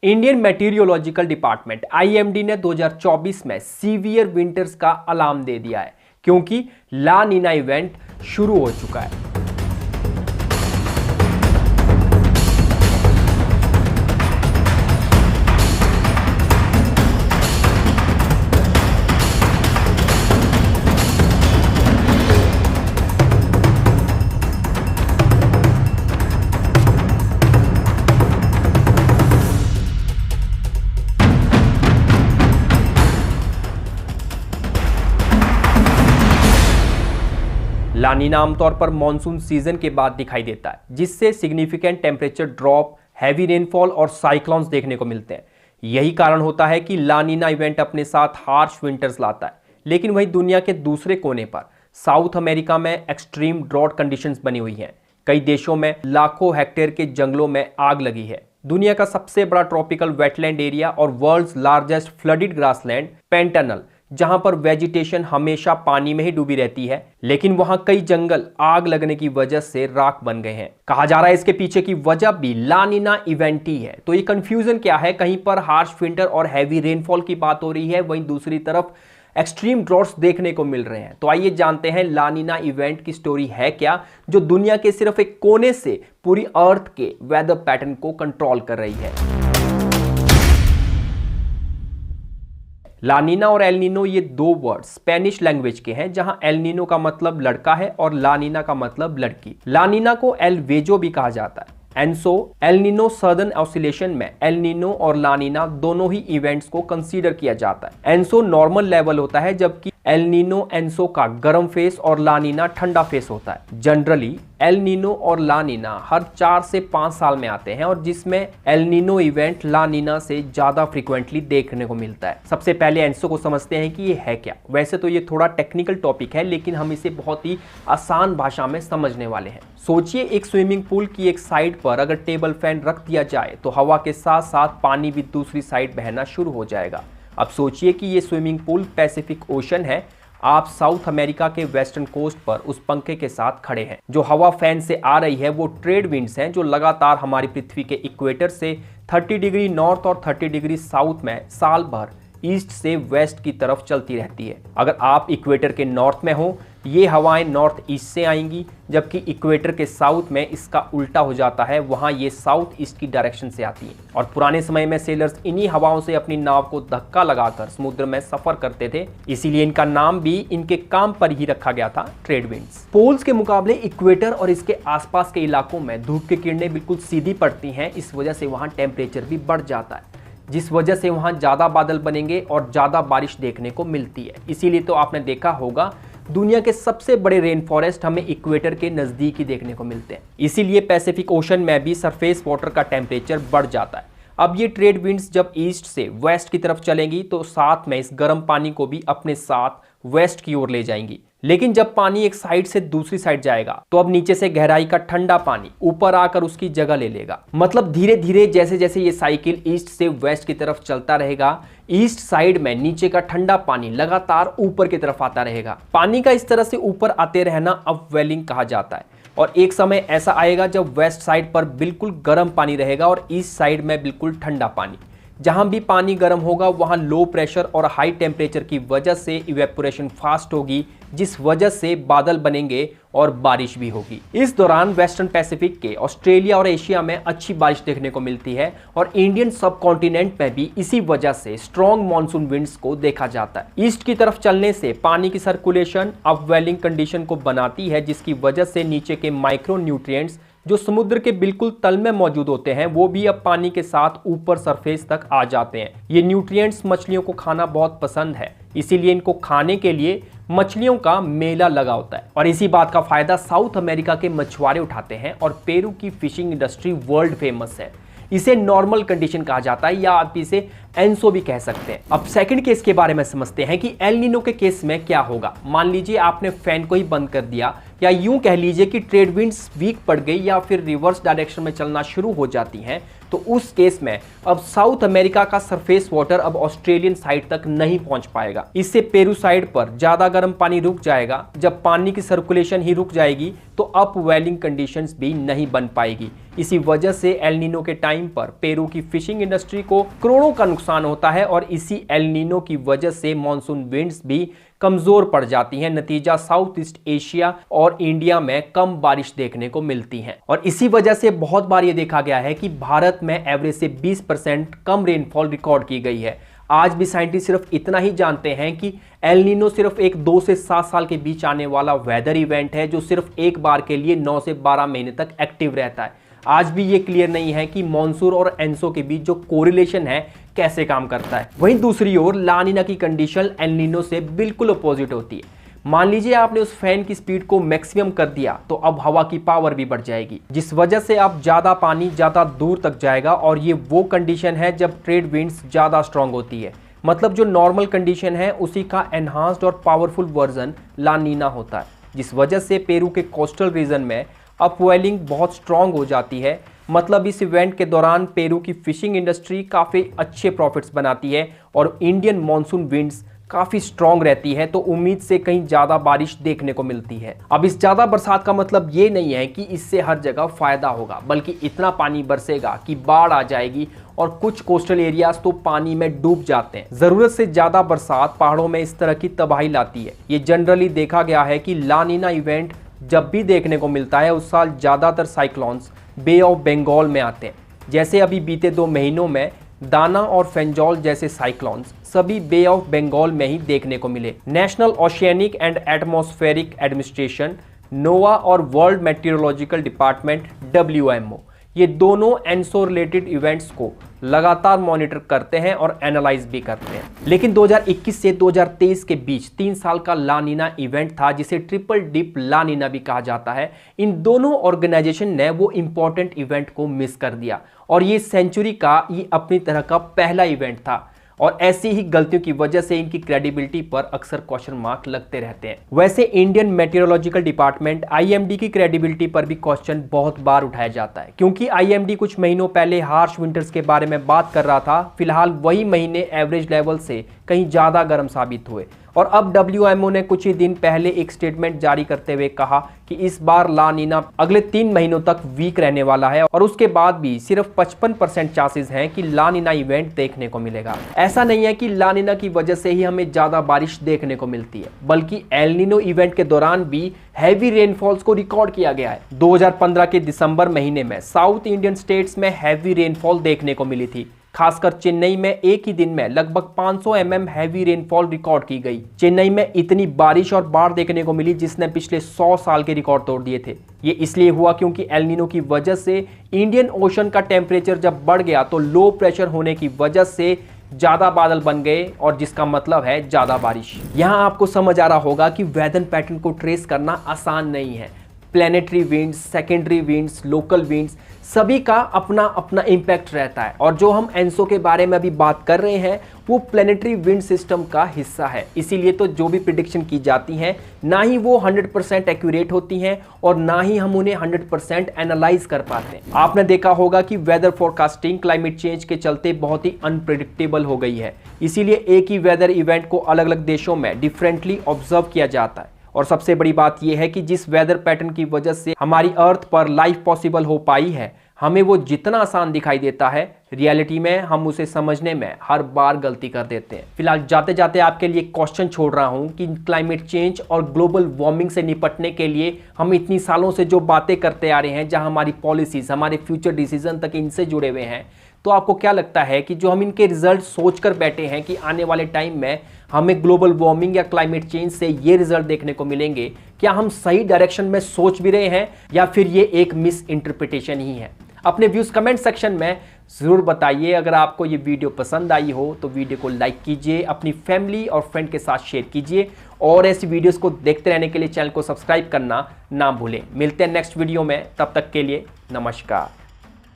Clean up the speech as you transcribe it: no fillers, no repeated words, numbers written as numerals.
Indian मेटीरियोलॉजिकल department IMD ने 2024 में severe winters का अलार्म दे दिया है क्योंकि ला नीना इवेंट शुरू हो चुका है। ला नीना आमतौर पर मॉनसून सीजन के बाद दिखाई देता है, जिससे significant temperature drop, heavy rainfall और साइक्लोन्स देखने को मिलते हैं। यही कारण होता है कि ला नीना इवेंट अपने साथ हार्श विंटर्स लाता है। लेकिन वहीं दुनिया के दूसरे कोने पर साउथ अमेरिका में एक्सट्रीम ड्रॉट कंडीशंस बनी हुई हैं। कई देशों में लाखों हेक्टेयर के जंगलों में आग लगी है। दुनिया का सबसे बड़ा ट्रॉपिकल वेटलैंड एरिया और world's largest flooded grassland Pantanal, जहां पर वेजिटेशन हमेशा पानी में ही डूबी रहती है, लेकिन वहां कई जंगल आग लगने की वजह से राख बन गए हैं। कहा जा रहा है इसके पीछे की वजह भी ला नीना इवेंट ही है। तो ये कंफ्यूजन क्या है? कहीं पर हार्श विंटर और हैवी रेनफॉल की बात हो रही है, वहीं दूसरी तरफ एक्सट्रीम ड्रॉट्स देखने को मिल रहे हैं। तो आइए जानते हैं ला नीना इवेंट की स्टोरी है क्या, जो दुनिया के सिर्फ एक कोने से पूरी अर्थ के वेदर पैटर्न को कंट्रोल कर रही है। ला नीना और एल नीनो ये दो वर्ड स्पेनिश लैंग्वेज के हैं, जहां एल नीनो का मतलब लड़का है और ला नीना का मतलब लड़की। ला नीना को एल वेजो भी कहा जाता है। ENSO El Nino southern oscillation में एल नीनो और ला नीना दोनों ही इवेंट्स को कंसीडर किया जाता है। एनसो नॉर्मल लेवल होता है, जबकि एल नीनो एनसो का गर्म फेस और ला नीना ठंडा फेस होता है। जनरली एल नीनो और ला नीना हर 4 से 5 साल में आते हैं, और जिसमें एल नीनो इवेंट ला नीना से ज्यादा फ्रीक्वेंटली देखने को मिलता है। सबसे पहले एनसो को समझते हैं कि ये है क्या। वैसे तो ये थोड़ा टेक्निकल टॉपिक है, लेकिन हम इसे बहुत ही आसान भाषा में समझने वाले हैं। सोचिए, एक स्विमिंग पूल की एक साइड पर अगर टेबल फैन रख दिया जाए तो हवा के साथ साथ पानी भी दूसरी साइड बहना शुरू हो जाएगा। अब सोचिए कि ये स्विमिंग पूल पैसिफिक ओशन है। आप साउथ अमेरिका के वेस्टर्न कोस्ट पर उस पंखे के साथ खड़े हैं। जो हवा फैन से आ रही है वो ट्रेड विंड्स हैं, जो लगातार हमारी पृथ्वी के इक्वेटर से 30 डिग्री नॉर्थ और 30 डिग्री साउथ में साल भर ईस्ट से वेस्ट की तरफ चलती रहती है। अगर आप इक्वेटर के नॉर्थ में हो, ये हवाएं नॉर्थ ईस्ट से आएंगी, जबकि इक्वेटर के साउथ में इसका उल्टा हो जाता है, वहां ये साउथ ईस्ट की डायरेक्शन से आती हैं। और पुराने समय में सेलर्स इन्हीं हवाओं से अपनी नाव को धक्का लगाकर समुद्र में सफर करते थे, इसीलिए इनका नाम भी इनके काम पर ही रखा गया था, ट्रेड विंड्स। पोल्स के मुकाबले इक्वेटर और इसके आसपास के इलाकों में धूप की किरणें बिल्कुल सीधी पड़ती हैं। इस वजह से वहां टेम्परेचर भी बढ़ जाता है, जिस वजह से वहां ज्यादा बादल बनेंगे और ज्यादा बारिश देखने को मिलती है। इसीलिए तो आपने देखा होगा दुनिया के सबसे बड़े रेन फॉरेस्ट हमें इक्वेटर के नजदीक ही देखने को मिलते हैं। इसीलिए पैसिफिक ओशन में भी सरफेस वाटर का टेम्परेचर बढ़ जाता है। अब ये ट्रेड विंड्स जब ईस्ट से वेस्ट की तरफ चलेंगी तो साथ में इस गर्म पानी को भी अपने साथ वेस्ट की ओर ले जाएंगी। लेकिन जब पानी एक साइड से दूसरी साइड जाएगा तो अब नीचे से गहराई का ठंडा पानी ऊपर आकर उसकी जगह ले लेगा। मतलब धीरे धीरे जैसे जैसे ये साइकिल ईस्ट से वेस्ट की तरफ चलता रहेगा, ईस्ट साइड में नीचे का ठंडा पानी लगातार ऊपर की तरफ आता रहेगा। पानी का इस तरह से ऊपर आते रहना अपवेलिंग कहा जाता है। और एक समय ऐसा आएगा जब वेस्ट साइड पर बिल्कुल गर्म पानी रहेगा और ईस्ट साइड में बिल्कुल ठंडा पानी। जहां भी पानी गर्म होगा वहां लो प्रेशर और हाई टेम्परेचर की वजह से इवेपोरेशन फास्ट होगी, जिस वजह से बादल बनेंगे और बारिश भी होगी। इस दौरान वेस्टर्न पैसिफिक के ऑस्ट्रेलिया और एशिया में अच्छी बारिश देखने को मिलती है, और इंडियन सब कॉन्टिनेंट में भी इसी वजह से स्ट्रॉन्ग मॉनसून विंड्स को देखा जाता है। ईस्ट की तरफ चलने से पानी की सर्कुलेशन अपवेलिंग कंडीशन को बनाती है, जिसकी वजह से नीचे के माइक्रो न्यूट्रिएंट्स जो समुद्र के बिल्कुल तल में मौजूद होते हैं वो भी अब पानी के साथ ऊपर सरफेस तक आ जाते हैं। ये न्यूट्रिएंट्स मछलियों को खाना बहुत पसंद है, इसीलिए इनको खाने के लिए मछलियों का मेला लगा होता है। और इसी बात का फायदा साउथ अमेरिका के मछुआरे उठाते हैं, और पेरू की फिशिंग इंडस्ट्री वर्ल्ड फेमस है। इसे नॉर्मल कंडीशन कहा जाता है, या आप इसे एनसो भी कह सकते हैं। अब सेकंड केस के बारे में समझते हैं कि एल नीनो के केस में क्या होगा। मान लीजिए आपने फैन को ही बंद कर दिया, या यूं कह लीजिए कि ट्रेड विंड्स वीक पड़ गई या फिर रिवर्स डायरेक्शन में चलना शुरू हो जाती हैं, तो उस केस में अब साउथ अमेरिका का सरफेस वाटर अब ऑस्ट्रेलियन साइड तक नहीं पहुंच पाएगा। इससे पेरू साइड पर ज्यादा गर्म पानी रुक जाएगा। जब पानी की सर्कुलेशन ही रुक जाएगी तो अपवेलिंग कंडीशंस भी नहीं बन पाएगी। इसी वजह से एल नीनो के टाइम पर पेरू की फिशिंग इंडस्ट्री को करोड़ों का नुकसान होता है और इसी एल नीनो की वजह से मॉनसून विंड्स भी कमजोर पड़ जाती हैं। नतीजा साउथ ईस्ट एशिया और इंडिया में कम बारिश देखने को मिलती है और इसी वजह से बहुत बार ये देखा गया है कि भारत में एवरेज से 20% कम रेनफॉल रिकॉर्ड की गई है। आज भी साइंटिस्ट सिर्फ इतना ही जानते हैं कि एल नीनो सिर्फ एक 2 से 7 साल के बीच आने वाला वेदर इवेंट है जो सिर्फ एक बार के लिए 9 से 12 महीने तक एक्टिव रहता है। आज भी ये क्लियर नहीं है कि मॉनसून और एनसो के बीच जो कोरिलेशन है कैसे काम करता है। वहीं दूसरी ओर ला नीना की कंडीशन एल नीनो से बिल्कुल अपोजिट होती है। मान लीजिए आपने उस फैन की स्पीड को मैक्सिमम कर दिया तो अब हवा की पावर भी बढ़ जाएगी, जिस वजह से अब ज्यादा पानी ज्यादा दूर तक जाएगा और ये वो कंडीशन है जब ट्रेड विंड्स ज्यादा स्ट्रांग होती है। मतलब जो नॉर्मल कंडीशन है उसी का एनहांस्ड और पावरफुल वर्जन ला नीना होता है, जिस वजह से पेरू के कोस्टल रीजन में अपवेलिंग बहुत स्ट्रांग हो जाती है। मतलब इस इवेंट के दौरान पेरू की फिशिंग इंडस्ट्री काफ़ी अच्छे प्रॉफिट्स बनाती है और इंडियन मॉनसून विंड्स काफ़ी स्ट्रांग रहती है, तो उम्मीद से कहीं ज़्यादा बारिश देखने को मिलती है। अब इस ज़्यादा बरसात का मतलब ये नहीं है कि इससे हर जगह फ़ायदा होगा, बल्कि इतना पानी बरसेगा कि बाढ़ आ जाएगी और कुछ कोस्टल एरियाज तो पानी में डूब जाते हैं। ज़रूरत से ज़्यादा बरसात पहाड़ों में इस तरह की तबाही लाती है। ये जनरली देखा गया है कि ला नीना इवेंट जब भी देखने को मिलता है उस साल ज़्यादातर साइक्लोन्स बे ऑफ बंगाल में आते हैं। जैसे अभी बीते 2 महीनों में दाना और फेंजोल जैसे साइक्लोन्स सभी बे ऑफ बंगाल में ही देखने को मिले। National oceanic and atmospheric administration NOAA और वर्ल्ड मेट्रोलॉजिकल डिपार्टमेंट WMO ये दोनों एनसो रिलेटेड इवेंट्स को लगातार मॉनिटर करते हैं और एनालाइज भी करते हैं। लेकिन 2021 से 2023 के बीच 3 साल का ला नीना इवेंट था, जिसे ट्रिपल डिप ला नीना भी कहा जाता है। इन दोनों ऑर्गेनाइजेशन ने वो इंपॉर्टेंट इवेंट को मिस कर दिया और ये सेंचुरी का ये अपनी तरह का पहला इवेंट था और ऐसी ही गलतियों की वजह से इनकी क्रेडिबिलिटी पर अक्सर क्वेश्चन मार्क लगते रहते हैं। वैसे इंडियन मेट्रोलॉजिकल डिपार्टमेंट IMD की क्रेडिबिलिटी पर भी क्वेश्चन बहुत बार उठाया जाता है, क्योंकि IMD कुछ महीनों पहले हार्श विंटर्स के बारे में बात कर रहा था। फिलहाल वही महीने एवरेज लेवल से कहीं ज्यादा गर्म साबित हुए और अब WMO ने कुछ ही दिन पहले एक स्टेटमेंट जारी करते हुए कहा कि इस बार ला नीना अगले 3 महीनों तक वीक रहने वाला है और उसके बाद भी सिर्फ 55% चांसेस हैं कि ला नीना इवेंट देखने को मिलेगा। ऐसा नहीं है कि ला नीना की वजह से ही हमें ज्यादा बारिश देखने को मिलती है, बल्कि एल नीनो इवेंट के दौरान भी हैवी रेनफॉल्स को रिकॉर्ड किया गया है। 2015 के दिसंबर महीने में साउथ इंडियन स्टेट्स में हैवी रेनफॉल देखने को मिली थी। खासकर चेन्नई में एक ही दिन में लगभग 500 mm हैवी रेनफॉल रिकॉर्ड की गई। चेन्नई में इतनी बारिश और बाढ़ देखने को मिली जिसने पिछले 100 साल के रिकॉर्ड तोड़ दिए थे। ये इसलिए हुआ क्योंकि एल नीनो की वजह से इंडियन ओशन का टेम्परेचर जब बढ़ गया तो लो प्रेशर होने की वजह से ज्यादा बादल बन गए और जिसका मतलब है ज्यादा बारिश। यहाँ आपको समझ आ रहा होगा कि वेदर पैटर्न को ट्रेस करना आसान नहीं है। Planetary winds, secondary winds, local winds सभी का अपना अपना इम्पैक्ट रहता है और जो हम एनसो के बारे में अभी बात कर रहे हैं वो प्लैनेटरी विंड सिस्टम का हिस्सा है। इसीलिए तो जो भी प्रिडिक्शन की जाती हैं ना ही वो 100% एक्यूरेट होती हैं और ना ही हम उन्हें 100% एनालाइज कर पाते हैं। आपने देखा होगा कि वेदर फोरकास्टिंग क्लाइमेट चेंज के चलते बहुत ही अनप्रिडिक्टेबल हो गई है। इसीलिए एक ही वेदर इवेंट को अलग अलग देशों में डिफरेंटली ऑब्जर्व किया जाता है और सबसे बड़ी बात यह है कि जिस वेदर पैटर्न की वजह से हमारी अर्थ पर लाइफ पॉसिबल हो पाई है, हमें वो जितना आसान दिखाई देता है, रियलिटी में हम उसे समझने में हर बार गलती कर देते हैं। फिलहाल जाते जाते आपके लिए क्वेश्चन छोड़ रहा हूं कि क्लाइमेट चेंज और ग्लोबल वार्मिंग से निपटने के लिए हम इतनी सालों से जो बातें करते आ रहे हैं, जहां हमारी पॉलिसीज, हमारे फ्यूचर डिसीजन तक इनसे जुड़े हुए हैं, तो आपको क्या लगता है कि जो हम इनके रिजल्ट सोचकर बैठे हैं कि आने वाले टाइम में हमें ग्लोबल वार्मिंग या क्लाइमेट चेंज से ये रिजल्ट देखने को मिलेंगे, क्या हम सही डायरेक्शन में सोच भी रहे हैं या फिर ये एक मिस इंटरप्रिटेशन ही है? अपने व्यूज कमेंट सेक्शन में जरूर बताइए। अगर आपको ये वीडियो पसंद आई हो तो वीडियो को लाइक कीजिए, अपनी फैमिली और फ्रेंड के साथ शेयर कीजिए और ऐसी वीडियोस को देखते रहने के लिए चैनल को सब्सक्राइब करना ना भूलें। मिलते हैं नेक्स्ट वीडियो में, तब तक के लिए नमस्कार।